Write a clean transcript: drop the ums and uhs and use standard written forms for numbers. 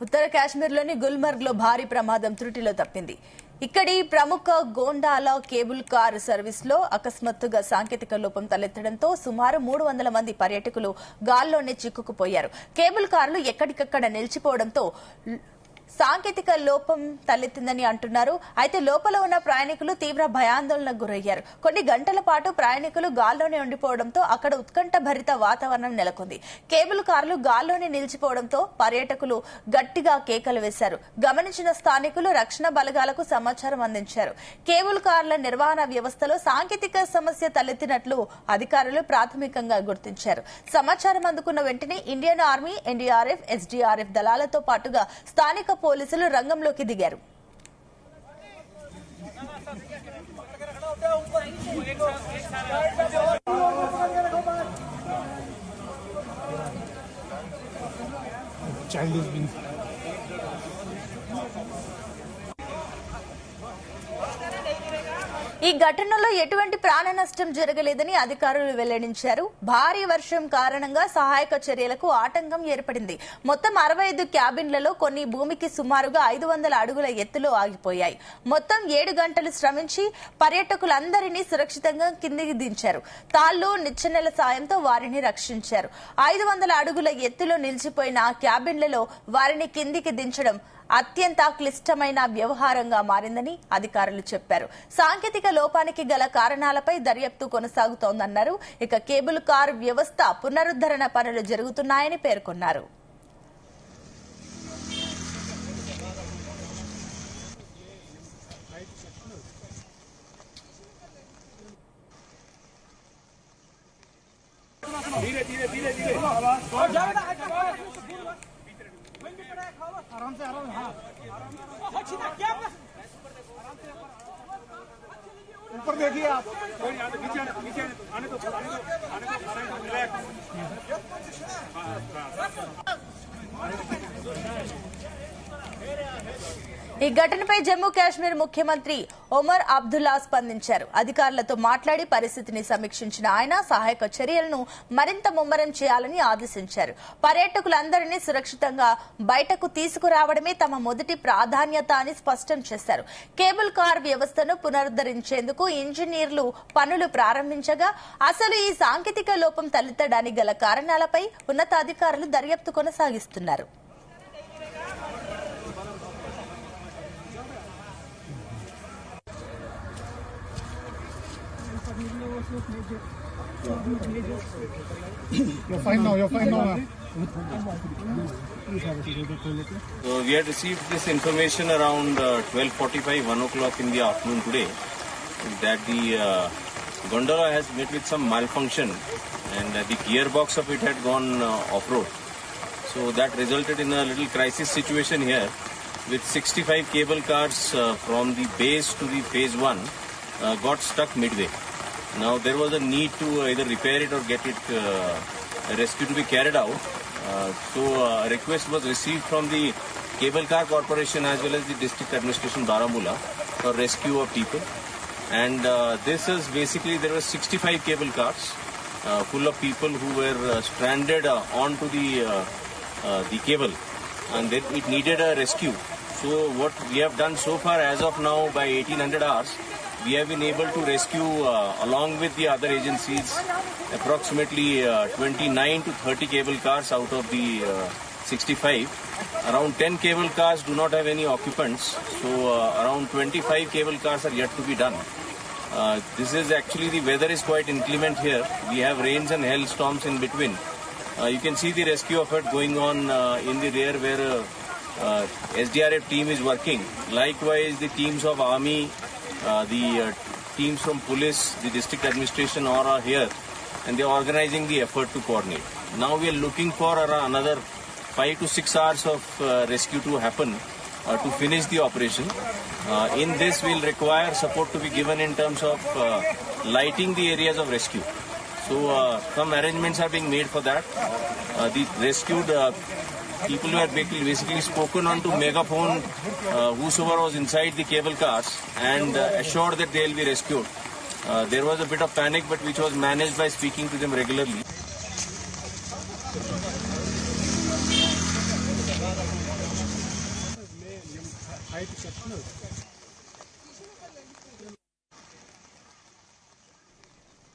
ఉత్తర కాశ్మీర్లోని గుల్మర్గ్లో భారీ ప్రమాదం త్రుటిలో తప్పింది. ఇక్కడి ప్రముఖ గోండాల కేబుల్ కార్ సర్వీస్లో అకస్మాత్తుగా సాంకేతిక లోపం తలెత్తడంతో సుమారు 300 మంది పర్యాటకులు గాల్లోనే చిక్కుకుపోయారు. కేబుల్ కార్లు ఎక్కడికక్కడ నిలిచిపోవడంతో సాంకేతిక లోపం తలెత్తిందని అంటున్నారు. అయితే లోపల ఉన్న ప్రయాణికులు తీవ్ర భయాందోళనకు గురయ్యారు. కొన్ని గంటల పాటు ప్రయాణికులు గాల్లోనే ఉండిపోవడంతో అక్కడ ఉత్కంఠ భరిత వాతావరణం నెలకొంది. కేబుల్ కార్లు గాల్లోనే నిలిచిపోవడంతో పర్యాటకులు గట్టిగా కేకలు వేశారు. గమనించిన స్థానికులు రక్షణ బలగాలకు సమాచారం అందించారు. కేబుల్ కార్ల నిర్వహణ వ్యవస్థలో సాంకేతిక సమస్య తలెత్తినట్లు అధికారులు ప్రాథమికంగా గుర్తించారు. సమాచారం అందుకున్న వెంటనే ఇండియన్ ఆర్మీ, ఎన్డీఆర్ఎఫ్, ఎస్డీఆర్ఎఫ్ దళాలతో పాటుగా స్థానిక పోలీసులు రంగంలోకి దిగారు. ఈ ఘటనలో ఎటువంటి ప్రాణ నష్టం జరగలేదని అధికారులు వెల్లడించారు. భారీ వర్షం కారణంగా సహాయక చర్యలకు ఆటంకం ఏర్పడింది. మొత్తం 65 క్యాబిన్లలో కొన్ని భూమికి సుమారుగా 500 అడుగుల ఎత్తులో ఆగిపోయాయి. మొత్తం 7 గంటలు శ్రమించి పర్యాటకులందరినీ సురక్షితంగా కిందికి దించారు. తాళ్లు, నిచ్చెనల సాయంతో వారిని రక్షించారు. 500 అడుగుల ఎత్తులో నిలిచిపోయిన క్యాబిన్లలో వారిని కిందికి దించడం అత్యంత క్లిష్టమైన వ్యవహారంగా మారిందని అధికారులు చెప్పారు. సాంకేతిక లోపానికి గల కారణాలపై దర్యాప్తు కొనసాగుతోందన్నారు. ఇక కేబుల్ కార్ వ్యవస్థ పునరుద్ధరణ పనులు జరుగుతున్నాయని పేర్కొన్నారు. आराम से हाँ ऊपर देखिए आप आने दो ఈ ఘటనపై జమ్మూ కాశ్మీర్ ముఖ్యమంత్రి ఒమర్ అబ్దుల్లా స్పందించారు. అధికారులతో మాట్లాడి పరిస్థితిని సమీక్షించిన ఆయన సహాయక చర్యలను మరింత ముమ్మరం చేయాలని ఆదేశించారు. పర్యాటకులందరినీ సురక్షితంగా బయటకు తీసుకురావడమే తమ మొదటి ప్రాధాన్యత అని స్పష్టం చేశారు. కేబుల్ కార్ వ్యవస్థను పునరుద్ధరించేందుకు ఇంజనీర్లు పనులు ప్రారంభించగా అసలు ఈ సాంకేతిక లోపం తలెత్తడానికి గల కారణాలపై ఉన్నతాధికారులు దర్యాప్తు కొనసాగిస్తున్నారు. You're fine now. So we had received this information around 12:45, 1 o'clock in the afternoon today that the gondola has met with some malfunction and the gearbox of it had gone off-road. So that resulted in a little crisis situation here with 65 cable cars from the base to the phase 1 got stuck midway. Now there was a need to either repair it or get it rescue to be carried out. So a request was received from the Cable Car Corporation as well as the District Administration Baramulla for rescue of people. And this is basically there were 65 cable cars full of people who were stranded onto the cable, and then it needed a rescue. So what we have done so far as of now by 1800 hours, we have been able to rescue along with the other agencies approximately 29 to 30 cable cars out of the 65. Around 10 cable cars do not have any occupants, so around 25 cable cars are yet to be done. This is actually, the weather is quite inclement here. We have rains and hailstorms in between. You can see the rescue effort going on in the rear where SDRF team is working. Likewise, the teams of army, the teams from police, the district administration all are here, and they are organizing the effort to coordinate. Now we are looking for another 5 to 6 hours of rescue to happen to finish the operation. In this we will require support to be given in terms of lighting the areas of rescue. So some arrangements are being made for that. The rescued people who had basically spoken on to megaphone whosoever was inside the cable cars and assured that they will be rescued. There was a bit of panic, but which was managed by speaking to them regularly. 5 steps.